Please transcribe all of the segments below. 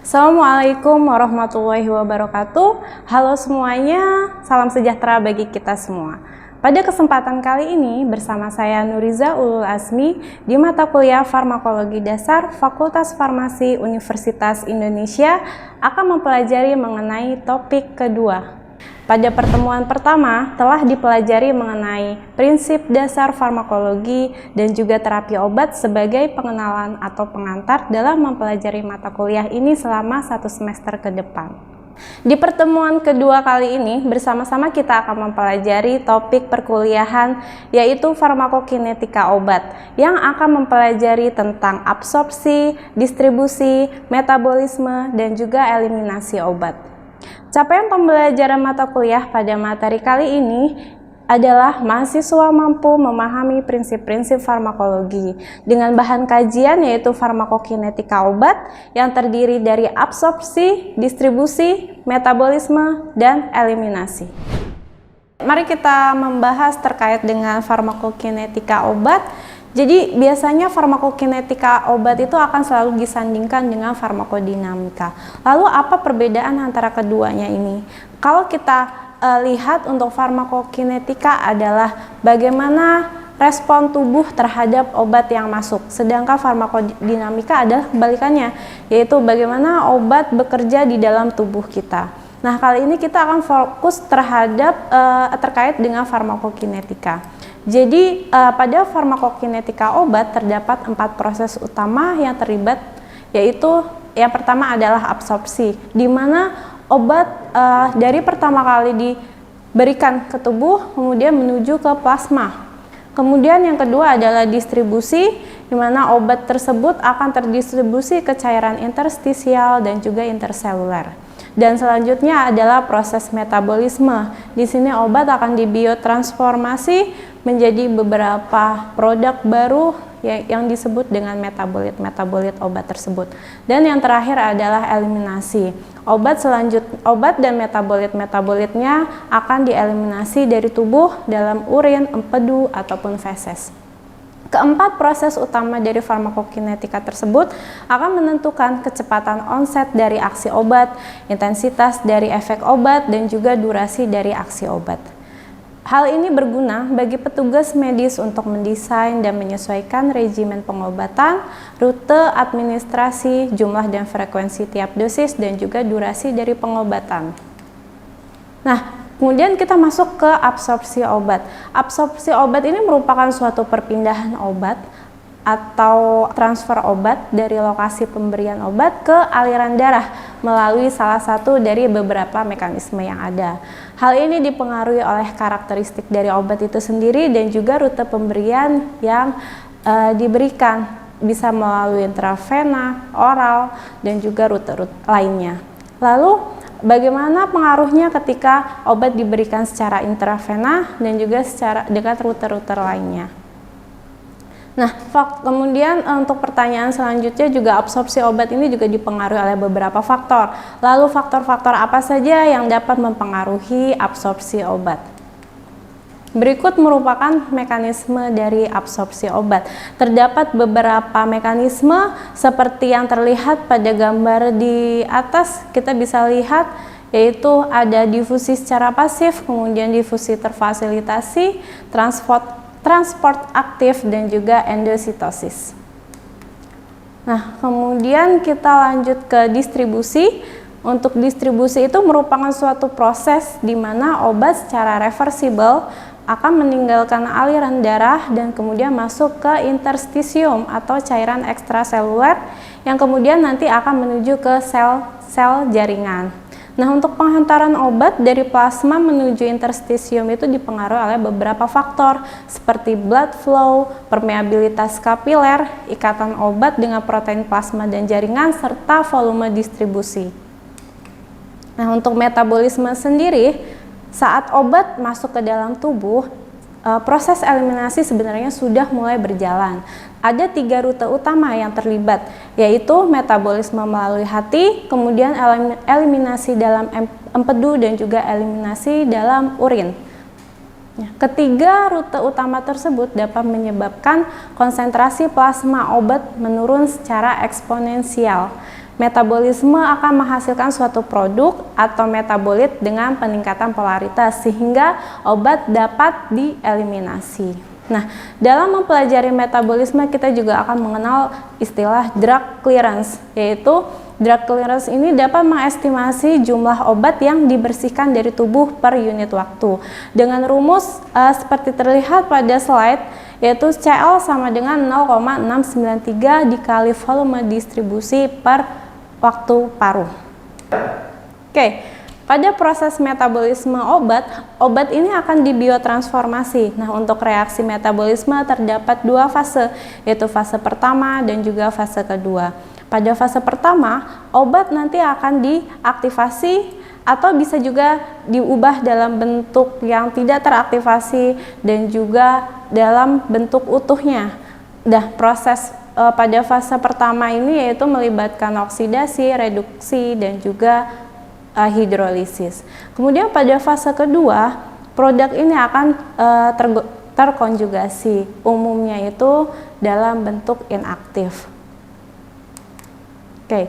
Assalamualaikum warahmatullahi wabarakatuh. Halo semuanya, salam sejahtera bagi kita semua. Pada kesempatan kali ini bersama saya Nuriza Ulul Azmi di mata kuliah Farmakologi Dasar Fakultas Farmasi Universitas Indonesia akan mempelajari mengenai topik kedua. Pada pertemuan pertama telah dipelajari mengenai prinsip dasar farmakologi dan juga terapi obat sebagai pengenalan atau pengantar dalam mempelajari mata kuliah ini selama 1 semester ke depan. Di pertemuan kedua kali ini bersama-sama kita akan mempelajari topik perkuliahan yaitu farmakokinetika obat yang akan mempelajari tentang absorpsi, distribusi, metabolisme, dan juga eliminasi obat. Capaian pembelajaran mata kuliah pada materi kali ini adalah mahasiswa mampu memahami prinsip-prinsip farmakologi dengan bahan kajian yaitu farmakokinetika obat yang terdiri dari absorpsi, distribusi, metabolisme, dan eliminasi. Mari kita membahas terkait dengan farmakokinetika obat. Jadi biasanya farmakokinetika obat itu akan selalu disandingkan dengan farmakodinamika. Lalu apa perbedaan antara keduanya ini? Kalau kita lihat untuk farmakokinetika adalah bagaimana respon tubuh terhadap obat yang masuk. Sedangkan farmakodinamika adalah kebalikannya, yaitu bagaimana obat bekerja di dalam tubuh kita. Nah, kali ini kita akan fokus terkait dengan farmakokinetika. Jadi pada farmakokinetika obat terdapat 4 proses utama yang terlibat, yaitu yang pertama adalah absorpsi, di mana obat dari pertama kali diberikan ke tubuh kemudian menuju ke plasma. Kemudian yang kedua adalah distribusi, di mana obat tersebut akan terdistribusi ke cairan interstisial dan juga interseluler. Dan selanjutnya adalah proses metabolisme. Di sini obat akan dibiotransformasi menjadi beberapa produk baru yang disebut dengan metabolit obat tersebut. Dan yang terakhir adalah eliminasi. Obat dan metabolitnya akan dieliminasi dari tubuh dalam urin, empedu, ataupun feses. Keempat proses utama dari farmakokinetika tersebut akan menentukan kecepatan onset dari aksi obat, intensitas dari efek obat, dan juga durasi dari aksi obat. Hal ini berguna bagi petugas medis untuk mendesain dan menyesuaikan regimen pengobatan, rute administrasi, jumlah dan frekuensi tiap dosis, dan juga durasi dari pengobatan. Nah, kemudian kita masuk ke absorpsi obat. Absorpsi obat ini merupakan suatu perpindahan obat atau transfer obat dari lokasi pemberian obat ke aliran darah melalui salah satu dari beberapa mekanisme yang ada. Hal ini dipengaruhi oleh karakteristik dari obat itu sendiri dan juga rute pemberian yang diberikan, bisa melalui intravena, oral, dan juga rute-rute lainnya. Lalu bagaimana pengaruhnya ketika obat diberikan secara intravena dan juga dengan rute-rute lainnya? Nah, kemudian untuk pertanyaan selanjutnya juga absorpsi obat ini juga dipengaruhi oleh beberapa faktor. Lalu faktor-faktor apa saja yang dapat mempengaruhi absorpsi obat? Berikut merupakan mekanisme dari absorpsi obat. Terdapat beberapa mekanisme seperti yang terlihat pada gambar di atas, kita bisa lihat yaitu ada difusi secara pasif, kemudian difusi terfasilitasi, transport aktif, dan juga endositosis. Nah, kemudian kita lanjut ke distribusi. Untuk distribusi itu merupakan suatu proses di mana obat secara reversibel akan meninggalkan aliran darah dan kemudian masuk ke interstisium atau cairan ekstraseluler yang kemudian nanti akan menuju ke sel-sel jaringan. Nah, untuk penghantaran obat dari plasma menuju interstisium itu dipengaruhi oleh beberapa faktor seperti blood flow, permeabilitas kapiler, ikatan obat dengan protein plasma dan jaringan, serta volume distribusi. Nah, untuk metabolisme sendiri, saat obat masuk ke dalam tubuh, proses eliminasi sebenarnya sudah mulai berjalan. Ada 3 rute utama yang terlibat, yaitu metabolisme melalui hati, kemudian eliminasi dalam empedu, dan juga eliminasi dalam urin. Ketiga rute utama tersebut dapat menyebabkan konsentrasi plasma obat menurun secara eksponensial. Metabolisme akan menghasilkan suatu produk atau metabolit dengan peningkatan polaritas sehingga obat dapat dieliminasi. Nah, dalam mempelajari metabolisme kita juga akan mengenal istilah drug clearance, yaitu drug clearance ini dapat mengestimasi jumlah obat yang dibersihkan dari tubuh per unit waktu. Dengan rumus seperti terlihat pada slide, yaitu CL sama dengan 0,693 dikali volume distribusi per waktu paruh. Oke, pada proses metabolisme obat ini akan dibiotransformasi. Nah, untuk reaksi metabolisme terdapat dua fase, yaitu fase pertama dan juga fase kedua. Pada fase pertama, obat nanti akan diaktifasi atau bisa juga diubah dalam bentuk yang tidak teraktivasi dan juga dalam bentuk utuhnya. Proses pada fase pertama ini yaitu melibatkan oksidasi, reduksi, dan juga hidrolisis. Kemudian pada fase kedua, produk ini akan terkonjugasi, umumnya itu dalam bentuk inaktif. Oke,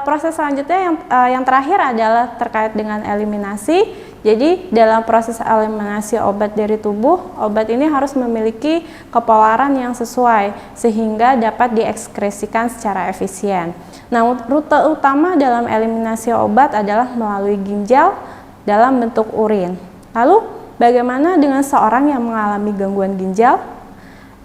proses selanjutnya yang terakhir adalah terkait dengan eliminasi. Jadi dalam proses eliminasi obat dari tubuh, obat ini harus memiliki kepolaran yang sesuai sehingga dapat diekskresikan secara efisien. Nah, rute utama dalam eliminasi obat adalah melalui ginjal dalam bentuk urin. Lalu, bagaimana dengan seorang yang mengalami gangguan ginjal?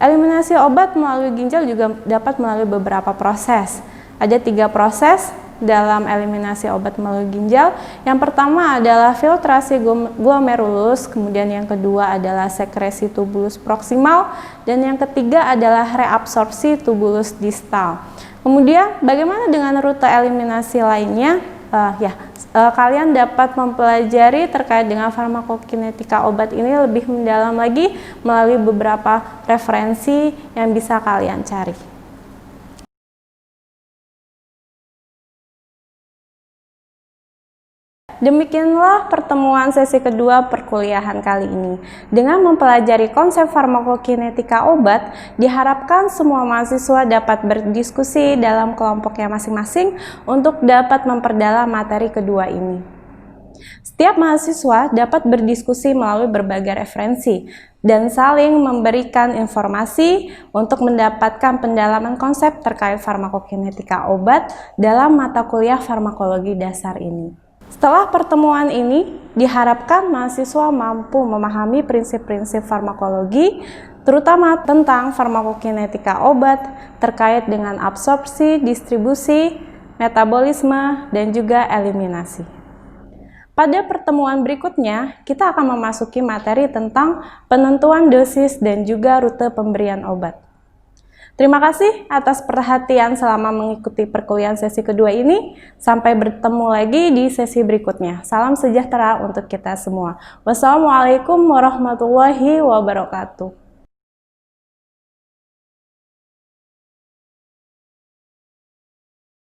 Eliminasi obat melalui ginjal juga dapat melalui beberapa proses. Ada 3 proses dalam eliminasi obat melalui ginjal. Yang pertama adalah filtrasi glomerulus, kemudian yang kedua adalah sekresi tubulus proksimal, dan yang ketiga adalah reabsorpsi tubulus distal. Kemudian bagaimana dengan rute eliminasi lainnya? Kalian dapat mempelajari terkait dengan farmakokinetika obat ini lebih mendalam lagi melalui beberapa referensi yang bisa kalian cari. Demikianlah pertemuan sesi kedua perkuliahan kali ini. Dengan mempelajari konsep farmakokinetika obat, diharapkan semua mahasiswa dapat berdiskusi dalam kelompoknya masing-masing untuk dapat memperdalam materi kedua ini. Setiap mahasiswa dapat berdiskusi melalui berbagai referensi dan saling memberikan informasi untuk mendapatkan pendalaman konsep terkait farmakokinetika obat dalam mata kuliah farmakologi dasar ini. Setelah pertemuan ini, diharapkan mahasiswa mampu memahami prinsip-prinsip farmakologi, terutama tentang farmakokinetika obat terkait dengan absorpsi, distribusi, metabolisme, dan juga eliminasi. Pada pertemuan berikutnya, kita akan memasuki materi tentang penentuan dosis dan juga rute pemberian obat. Terima kasih atas perhatian selama mengikuti perkuliahan sesi kedua ini. Sampai bertemu lagi di sesi berikutnya. Salam sejahtera untuk kita semua. Wassalamualaikum warahmatullahi wabarakatuh.